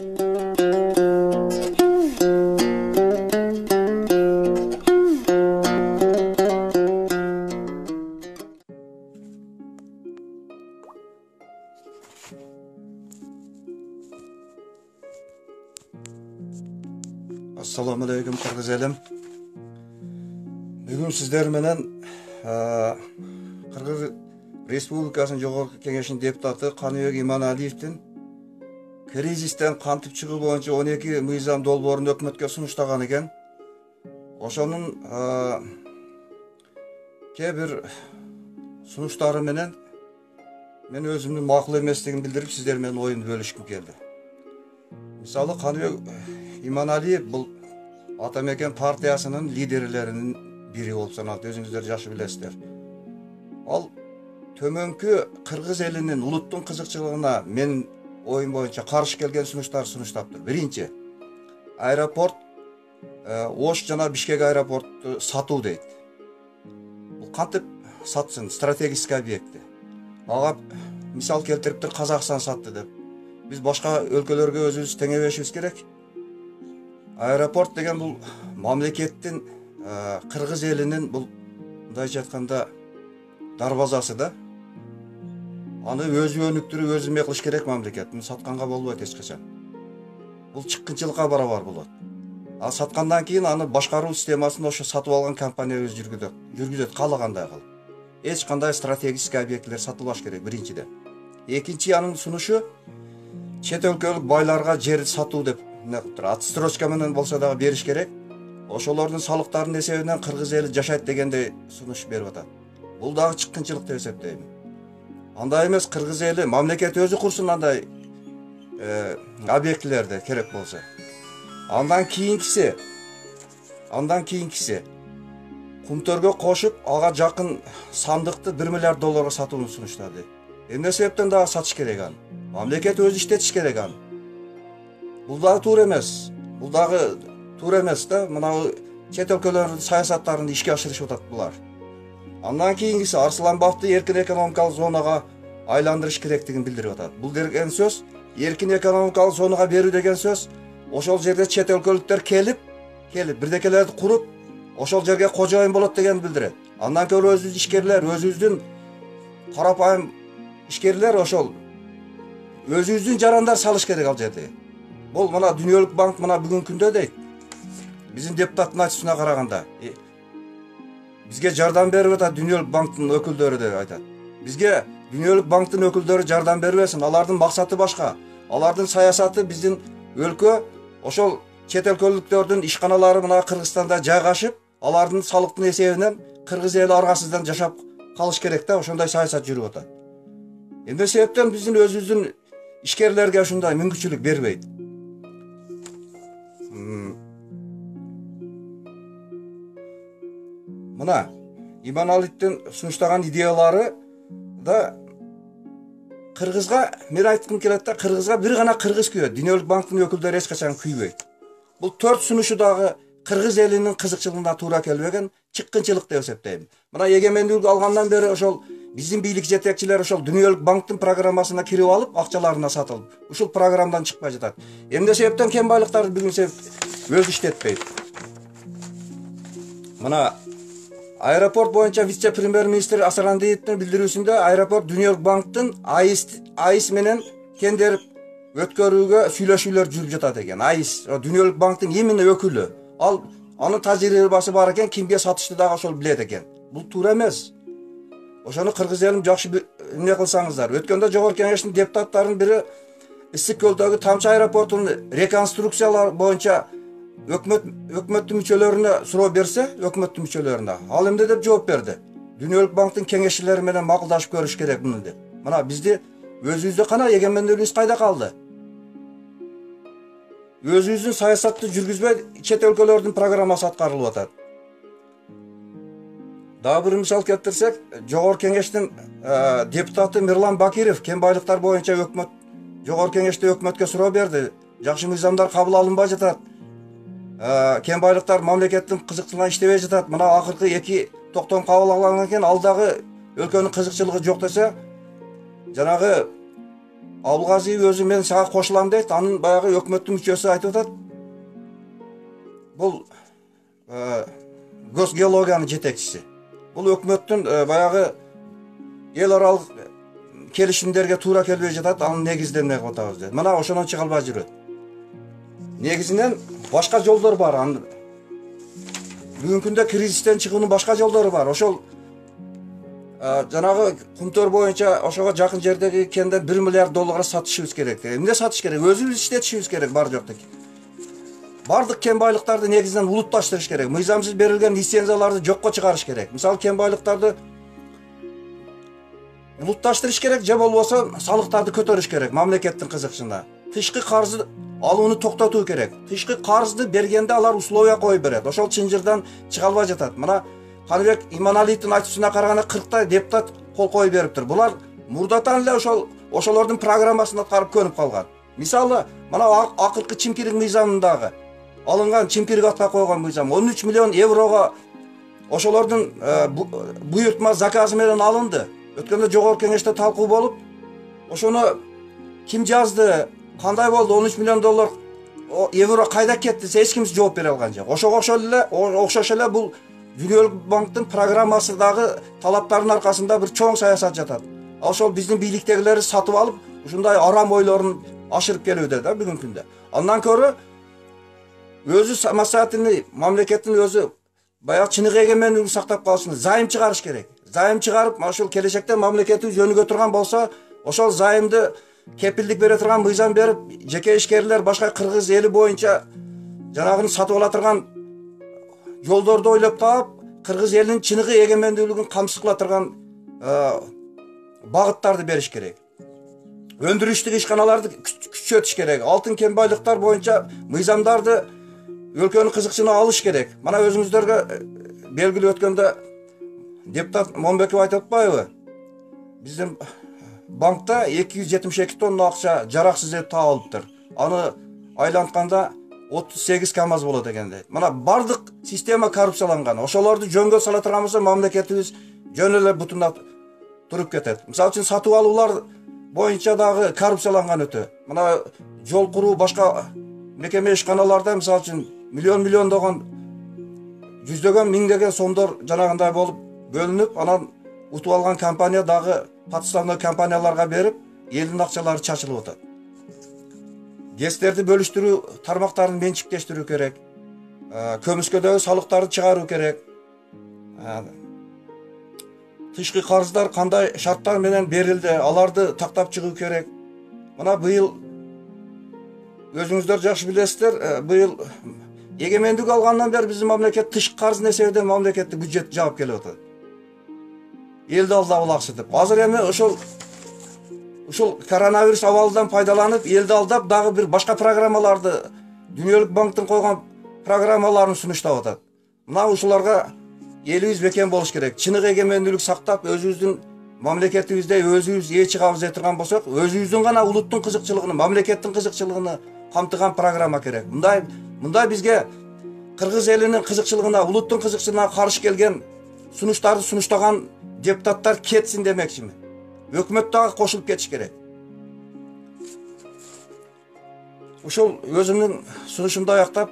Assalamu alaikum Kırgız elim. Bugün sizler menen Kırgız Respublikasının Jogorku Kengешinin депутаты Каныбек Иманалиевдин кризистен кантип чыгуу боюнча 12 мыйзам долбоорун өкмөткө сунуштаган экен. Ошонун кээ бир сунуштары менен мен өзүмдүн макул эместигин билдирип сиздер менен оюмду бөлүшкүм келди. Мисалы Каныбек Иманалиев бул Атамекен партиясынын лидерлеринин бири болуп саналат. Өзүңүздөр жакшы билесиздер. Ал төмөнкү кыргыз элинин улуттун кызыкчылыгына мен оюм боюнча каршы келген сунуштар сунуштаптыр. Биринчи, аэропорт Ош жана Бишкек аэропортту сатуу дейт. Бул кантип сатсын? Стратегический объекти. Ага мисал келтириптир, Казакстан сатты деп. Биз башка өлкөлөргө өзүбүз теңебешибиз керек. Аэропорт деген бул мамлекеттин кыргыз элинин бул мындайча айтканда дарбазасы да. Аны өзү өнүктүрүп, өзү эме кылыш керек мамлекет. Муну сатканга болбойт эч качан. Бул чыккынчылыкка барабар болот. А саткандан кийин аны башкаруу системасын ошо сатып алган компания өзү жүргүзөт каалагандай кылып. Эч кандай стратегический объектилер сатылбаш керек биринчиден. Экинчи анын сунушу чет өлкөлүк байларга жер сатуу деп отстрочка менен болсо дагы бериш керек. Ошолордун салыктарынын эсебинен кыргыз эли жашайт дегендей сунуш берип атат. Бул дагы чыккынчылык деп эсептейм. Андай эмес, кыргыз эли мамлекет өзү курсун андай объектилерди керек болсо. Андан кийинкиси Кумтөргө кошуп, ага жакын сандыкты 1 миллиард долларга сатууну сунуштады. Эмне себептен дагы сатыш керек аны? Мамлекет өзү иштетиш керек аны. Бул дагы туура эмес. Бул дагы туура эмес да. Мына чет өлкөлөрдүн саясаттарын ишке ашырышып атат булар. Андан кийинкиси Арсланбаевди эркин экономикалык зонага айландырыш керектигин билдирип атат. Бул деген сөз эркин экономикалык зонага берүү деген сөз ошол жерде чет өлкөлүктөр келип бирдекелерди куруп, ошол жерге кожоюн болот дегенди билдирет. Андан көрө өзүбүздүн ишкерлер, өзүбүздүн карапайым ишкерлер ошол өзүбүздүн жарандар салыш керек ал жерде. Бул мына Дүниөлүк банк мына бүгүнкү күндө дейт. Биздин депутаттын айтышына караганда бизге жардам берип атат Дүниөлүк банктын өкүлдөрү деп айтат. Бизге Дүниөлүк банктын өкүлдөрү жардам бербесин. Алардын максаты башка. Алардын саясаты биздин өлкө ошол чет өлкөлүктөрдүн ишканалары мына Кыргызстанда жайгашып, алардын салыктын эсебинен кыргыз эли аргасыздан жашап калыш керек да, ошондой саясат жүрүп атат. Эмне себептен биздин өзүбүздүн ишкерлерге ушундай мүмкүнчүлүк бербейт? Мына Иманалиевдин сунуштаган идеялары да кыргызга мен айткым келет да, кыргызга бир гана кыргыз күйөт. Дүниөлүк банктын өкүлдөрү эч качан күйбөйт. Бул 4 сунушу дагы кыргыз элинин кызыкчылыгына туура келбеген чыккынчылык деп эсептейм. Мына эгемендүүлүк алгандан бери ошол биздин бийлик жетекчилери ошол Дүниөлүк банктын программасына кирип алып, акчаларына сатылып, ушул программадан чыкпай жатат. Эмне себептен кен байлыктарды бүгүнчө өзү иштетпейт? Мына аэропорт боюнча вице-премьер-министр Асарандиевдин билдирүүсүндө аэропорт Дүниөлүк банктын АИС менен кендер өткөрүүгө сүйлөшүүлөр жүрүп жатат экен. АИС Дүниөлүк банктын именно өкүлү. Ал анын тажрыйбасы бар экен, кимге сатышты дагы ошол билет экен. Бул туура эмес. Ошону кыргыз элим жакшы эмне кылсаңыздар. Өткөндө Жогорку Кеңештин депутаттарынын бири Ысык көлдөгү Тамчы аэропортун реконструкциялар боюнча өкмөттүн мүчөлөрүнө суроо берсе, өкмөттүн мүчөлөрүнө ал эмне деп жооп берди? Дүниөлүк банктын кеңешчилери менен макулдашып көрүш керек муну деп. Мына бизди өзүбүздө кана эгемендүүлүгүбүз кайда калды? Өзүбүздүн саясатты жүргүзбөй чет өлкөлөрдүн программасы аткарылып атат. Дагы бир мисал келтирсек, Жогорку Кеңештин депутаты Мирлан Бакиров кен байлыктар боюнча Жогорку Кеңеште өкмөткө суроо берди. Жакшы мыйзамдар кабыл алынбай жатат. Кен байлыктар мамлекеттин кызыкчылыгына иштебей жатат. Мына акыркы 2 токтом кабыл алынган экен, ал дагы өлкөнүн кызыкчылыгы жок десе, жанагы Абылгазиев өзү мен сага кошулам дейт. Анын баягы өкмөттүн мүчөсү айтып атат. Бул госгеологиянын жетекчиси. Бул өкмөттүн баягы эл аралык келишимдерге туура келбей жатат. Анын негизден эмне кылып атабыз дейт. Мына ошондон чыга албай жүрөт. Негизинен башка жолдор бар. Бүгүнкү күндө кризистен чыгуунун башка жолдору бар. Ошол жанагы кумтөр боюнча ошого жакын жердеги кенден 1 миллиард долларга сатышыбыз керек. Эмне сатыш керек? Өзүбүз иштетишибиз керек бар жокту. Бардык кен байлыктарды негизинен улутташтырыш керек. Мыйзамсыз берилген лицензияларды жокко чыгарыш керек. Мисалы кен байлыктарды улутташтырыш керек, же болбосо салыктарды көтөрүш керек мамлекеттин кызыкчылыгына. Тышкы карызды алууну токтотуу керек. Тышкы карызды бергенде алар условия коюп берет. Ошол чынжырдан чыга албай жатат. Мына Каныбек Иманалиевдин айтуусуна караганда 40 депутат кол коюп бериптир. Булар мурдатан эле ошолордун программасын аткарып көнүп калган. Мисалы, мына акыркы чимкирик мыйзамындагы алынган чимкирик атка койгон мыйзам 13 миллион еврого ошолордун буйртма заказы менен алынды. Өткөндө жогорку кеңеште талкуу болуп, ошону ким жазды, кандай болду, 13 миллион доллар евро кайда кетти, эч ким жооп бере алган жок. Ошого окшош эле бул Дүйнөлүк банктын программасындагы талаптардын аркасында бир чоң саясат жатат. Ошол биздин бийликтегилери сатып алып, ушундай арам ойлорун ашырып келүүдө да бүгүнкү күндө. Андан көрө өзү самостоятельный мамлекеттин өзү баягы чыныгы эгемендүүлүгүн сактап калыш үчүн зайым чыгарыш керек. Зайым чыгарып, ошол келечекте мамлекетибиз жөнүгө турган болсо, ошол зайымды кепилдик бере турган мыйзам берип, жеке ишкерлер башка кыргыз эли боюнча жанагыны сатып ала турган жолдорду ойлоп таап, кыргыз элинин чыныгы эгемендүүлүгүн камсыз кыла турган багыттарды бериш керек. Өндүрүштүк ишканаларды күчөтүш керек. Алтын кен байлыктар боюнча мыйзамдарды өлкөнүн кызыкчылыгына алыш керек. Мына өзүңүздөргө белгилүү өткөндө депутат Момбеков айтып атпайбы? Биздин банкта 272 тонна акча жараксыз деп табылыптыр. Аны айлантканда 38 КАМАЗ болот экен дейт. Мына бардык система коррупцияланган. Ошолорду жөнгө сала турган болсо мамлекетибиз жөн эле бутунда туруп кетет. Мисалы үчүн сатып алуулар боюнча дагы коррупцияланган өтө. Мына жол куруу башка мекеме ишканаларда мисалы үчүн миллиондогон жүздөгөн миңдеген сомдор жанагындай болуп бөлүнүп, анан утуп алган компания дагы подставной компанияларга берип, элдин акчалары чачылып атат. ГЭСтерди бөлүштүрүү тармактарын менчиктештирүү керек. Көмүскөдөгү салыктарды чыгаруу керек. Тышкы карыздар кандай шарттар менен берилди, аларды тактап чыгуу керек. Мына быйыл өзүңүздөр жакшы билесиздер, быйыл эгемендик алгандан бери биздин мамлекет тышкы карыздын эсебинен мамлекеттик бюджет жаап келип атат. Элди алдап алаксытып. Азыр эми ушул коронавирус абалынан пайдаланып, элди алдап дагы бир башка программаларды, Дүйнөлүк банктын койгон программаларын сунуштап атат. Мына ушуларга элибиз бекен болуш керек. Чыныгы эгемендүүлүк сактап, өзүбүздүн мамлекетибизде өзүбүз ээ чыгабыз деп турган болсок, өзүбүздүн гана улуттун кызыкчылыгын, мамлекеттин кызыкчылыгын камтыган программа керек. Мындай бизге кыргыз элинин кызыкчылыгына, улуттун кызыкчылыгына каршы келген сунуштарды сунуштаган депутаттар кетсин демекчимин. Өкмөт дагы кошулуп кетиш керек. Ушул өзүмдүн сунушумду аяктап,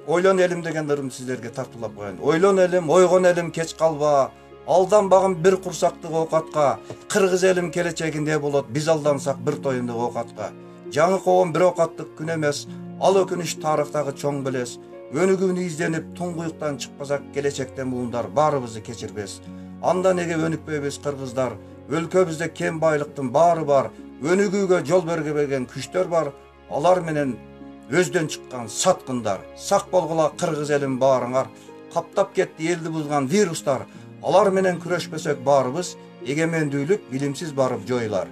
ойлон элим деген ырымды сиздерге тартуулап коеюн. Ойлон элим, ойгон элим, кеч калба. Алданбагын бир курсактык оокатка. Кыргыз элим келечегинде болот, биз алдансак бир тоюндук оокатка. Жаңы коом бир оокаттык күн эмес, ал өкүнүч тарыхтагы чоң белес. Өнүгүүнү изденип, туңгуюктан чыкпасак, келечекте муундар баарыбызды кечирбес. Анда неге өнүкпөйбүз кыргыздар? Өлкөбүздө кен байлыктын баары бар. Өнүгүүгө жол бергебеген күчтөр бар. Алар менен өздөн чыккан саткындар. Сак болгула кыргыз элим баарыңар. Каптап кетти элди бузган вирустар. Алар менен күрөшпөсөк баарыбыз эгемендүүлүк билимсиз барып жоюлар.